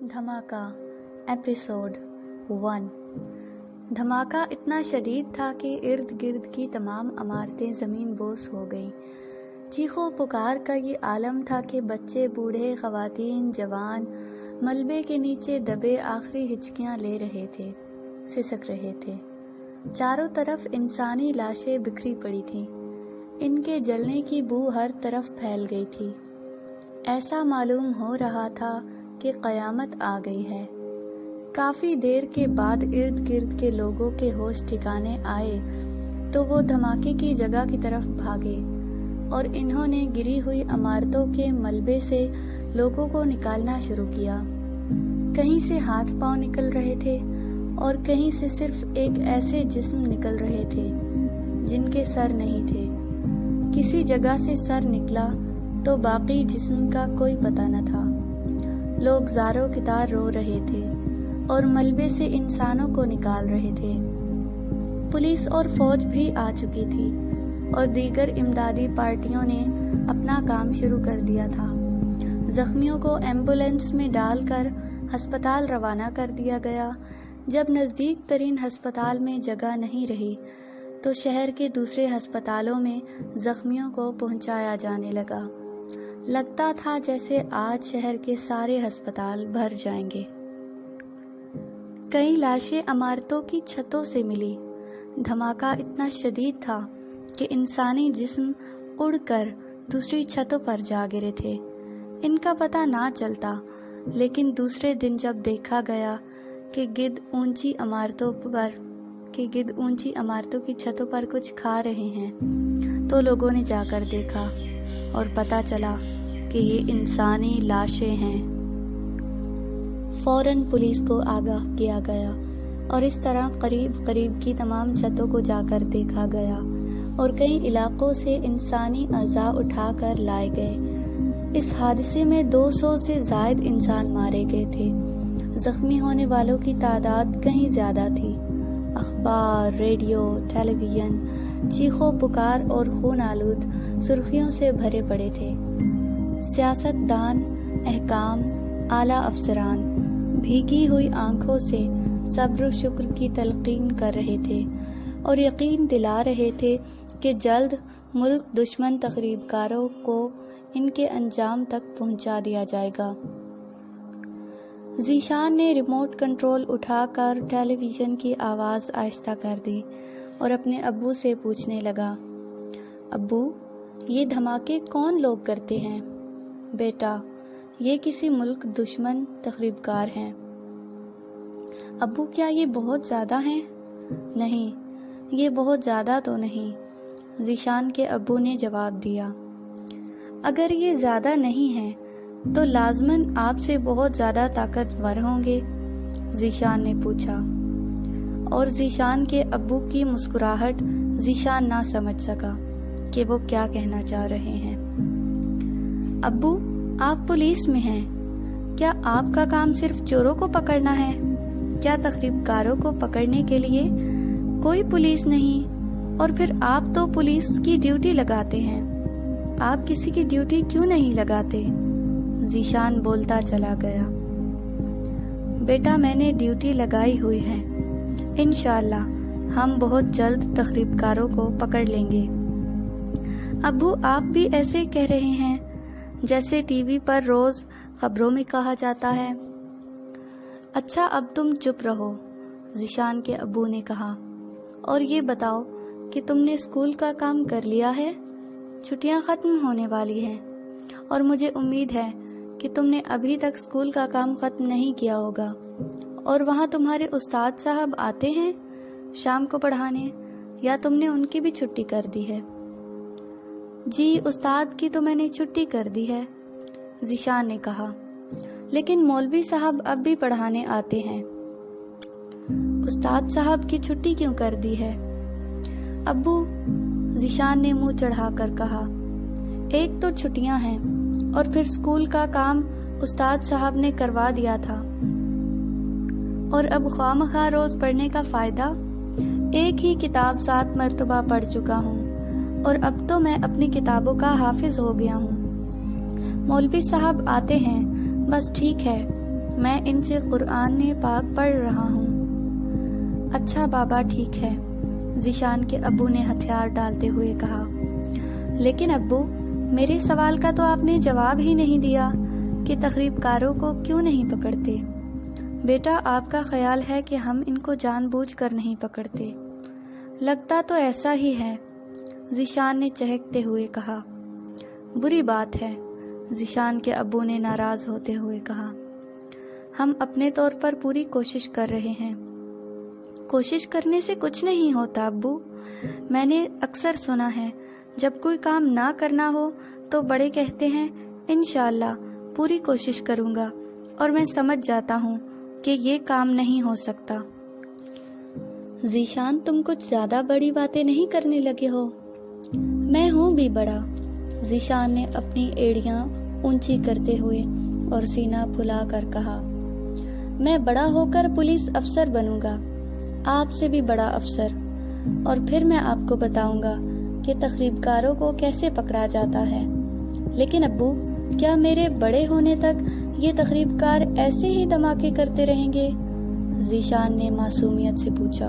دھماکہ ایپیسوڈ 1۔ دھماکہ اتنا شدید تھا کہ ارد گرد کی تمام عمارتیں زمین بوس ہو گئیں۔ چیخ و پکار کا یہ عالم تھا کہ بچے، بوڑھے، خواتین، جوان ملبے کے نیچے دبے آخری ہچکیاں لے رہے تھے، سسک رہے تھے۔ چاروں طرف انسانی لاشیں بکھری پڑی تھیں، ان کے جلنے کی بو ہر طرف پھیل گئی تھی۔ ایسا معلوم ہو رہا تھا کہ قیامت آ گئی ہے۔ کافی دیر کے بعد ارد گرد کے لوگوں کے ہوش ٹھکانے آئے تو وہ دھماکے کی جگہ کی طرف بھاگے اور انہوں نے گری ہوئی عمارتوں کے ملبے سے لوگوں کو نکالنا شروع کیا۔ کہیں سے ہاتھ پاؤں نکل رہے تھے اور کہیں سے صرف ایک ایسے جسم نکل رہے تھے جن کے سر نہیں تھے۔ کسی جگہ سے سر نکلا تو باقی جسم کا کوئی پتہ نہ تھا۔ لوگ زاروں کتار رو رہے تھے اور ملبے سے انسانوں کو نکال رہے تھے۔ پولیس اور فوج بھی آ چکی تھی اور دیگر امدادی پارٹیوں نے اپنا کام شروع کر دیا تھا۔ زخمیوں کو ایمبولینس میں ڈال کر ہسپتال روانہ کر دیا گیا۔ جب نزدیک ترین ہسپتال میں جگہ نہیں رہی تو شہر کے دوسرے ہسپتالوں میں زخمیوں کو پہنچایا جانے لگا۔ لگتا تھا جیسے آج شہر کے سارے ہسپتال بھر جائیں گے۔ کئی لاشیں عمارتوں کی چھتوں سے ملی۔ دھماکہ اتنا شدید تھا کہ انسانی جسم اڑ کر دوسری چھتوں پر جا گرے تھے۔ ان کا پتہ نہ چلتا، لیکن دوسرے دن جب دیکھا گیا کہ گدھ اونچی عمارتوں کی چھتوں پر کچھ کھا رہے ہیں تو لوگوں نے جا کر دیکھا اور پتہ چلا کہ یہ انسانی لاشیں ہیں۔ فوراً پولیس کو آگاہ کیا گیا اور اس طرح قریب قریب کی تمام چھتوں کو جا کر دیکھا گیا اور کئی علاقوں سے انسانی اعضاء اٹھا کر لائے گئے۔ اس حادثے میں 200 سے زائد انسان مارے گئے تھے۔ زخمی ہونے والوں کی تعداد کہیں زیادہ تھی۔ اخبار، ریڈیو، ٹیلی ویژن چیخ و پکار اور خون آلود سرخیوں سے بھرے پڑے تھے۔ سیاست دان، حکام، اعلیٰ افسران بھیگی ہوئی آنکھوں سے صبر و شکر کی تلقین کر رہے تھے اور یقین دلا رہے تھے کہ جلد ملک دشمن تخریب کاروں کو ان کے انجام تک پہنچا دیا جائے گا۔ ذیشان نے ریموٹ کنٹرول اٹھا کر ٹیلی ویژن کی آواز آہستہ کر دی اور اپنے ابو سے پوچھنے لگا، ابو، یہ دھماکے کون لوگ کرتے ہیں؟ بیٹا، یہ کسی ملک دشمن تخریب کار ہیں۔ ابو، کیا یہ بہت زیادہ ہیں؟ نہیں، یہ بہت زیادہ تو نہیں، ذیشان کے ابو نے جواب دیا۔ اگر یہ زیادہ نہیں ہیں تو لازماً آپ سے بہت زیادہ طاقتور ہوں گے؟ ذیشان نے پوچھا، اور ذیشان کے ابو کی مسکراہٹ ذیشان نہ سمجھ سکا کہ وہ کیا کہنا چاہ رہے ہیں۔ ابو، آپ پولیس میں ہیں، کیا آپ کا کام صرف چوروں کو پکڑنا ہے؟ کیا تخریب کاروں کو پکڑنے کے لیے کوئی پولیس نہیں؟ اور پھر آپ تو پولیس کی ڈیوٹی لگاتے ہیں، آپ کسی کی ڈیوٹی کیوں نہیں لگاتے؟ ذیشان بولتا چلا گیا، بیٹا، میں نے ڈیوٹی لگائی ہوئی ہے، انشاءاللہ ہم بہت جلد تخریب کاروں کو پکڑ لیں گے۔ ابو، آپ بھی ایسے کہہ رہے ہیں جیسے ٹی وی پر روز خبروں میں کہا جاتا ہے۔ اچھا، اب تم چپ رہو، ذیشان کے ابو نے کہا، اور یہ بتاؤ کہ تم نے اسکول کا کام کر لیا ہے؟ چھٹیاں ختم ہونے والی ہیں اور مجھے امید ہے کہ تم نے ابھی تک اسکول کا کام ختم نہیں کیا ہوگا، اور وہاں تمہارے استاد صاحب آتے ہیں شام کو پڑھانے، یا تم نے ان کی بھی چھٹی کر دی ہے؟ جی، استاد کی تو میں نے چھٹی کر دی ہے، ذیشان نے کہا، لیکن مولوی صاحب اب بھی پڑھانے آتے ہیں۔ استاد صاحب کی چھٹی کیوں کر دی ہے؟ ابو، ذیشان نے منہ چڑھا کر کہا، ایک تو چھٹیاں ہیں اور پھر اسکول کا کام استاد صاحب نے کروا دیا تھا، اور اب خواہ روز پڑھنے کا فائدہ؟ ایک ہی کتاب 7 مرتبہ پڑھ چکا ہوں اور اب تو میں اپنی کتابوں کا حافظ ہو گیا ہوں۔ مولوی صاحب آتے ہیں، بس ٹھیک ہے، میں ان سے قرآن پاک پڑھ رہا ہوں۔ اچھا بابا ٹھیک ہے، ذیشان کے ابو نے ہتھیار ڈالتے ہوئے کہا۔ لیکن ابو، میرے سوال کا تو آپ نے جواب ہی نہیں دیا کہ تخریب کاروں کو کیوں نہیں پکڑتے؟ بیٹا، آپ کا خیال ہے کہ ہم ان کو جان بوجھ کر نہیں پکڑتے۔ لگتا تو ایسا ہی ہے، ذیشان نے چہکتے ہوئے کہا۔ بری بات ہے، ذیشان کے ابو نے ناراض ہوتے ہوئے کہا۔ ہم اپنے طور پر پوری کوشش کر رہے ہیں۔ کوشش کرنے سے کچھ نہیں ہوتا ابو، میں نے اکثر سنا ہے جب کوئی کام نہ کرنا ہو تو بڑے کہتے ہیں انشاءاللہ پوری کوشش کروں گا، اور میں سمجھ جاتا ہوں کہ یہ کام نہیں ہو سکتا۔ ذیشان، تم کچھ زیادہ بڑی باتیں نہیں کرنے لگے ہو؟ میں ہوں بھی بڑا، ذیشان نے اپنی ایڑیاں اونچی کرتے ہوئے اور سینہ پھلا کر کہا۔ میں بڑا ہو کر پولیس افسر بنوں گا، آپ سے بھی بڑا افسر، اور پھر میں آپ کو بتاؤں گا کہ تخریب کاروں کو کیسے پکڑا جاتا ہے۔ لیکن ابو، کیا میرے بڑے ہونے تک یہ تخریب کار ایسے ہی دھماکے کرتے رہیں گے؟ ذیشان نے معصومیت سے پوچھا۔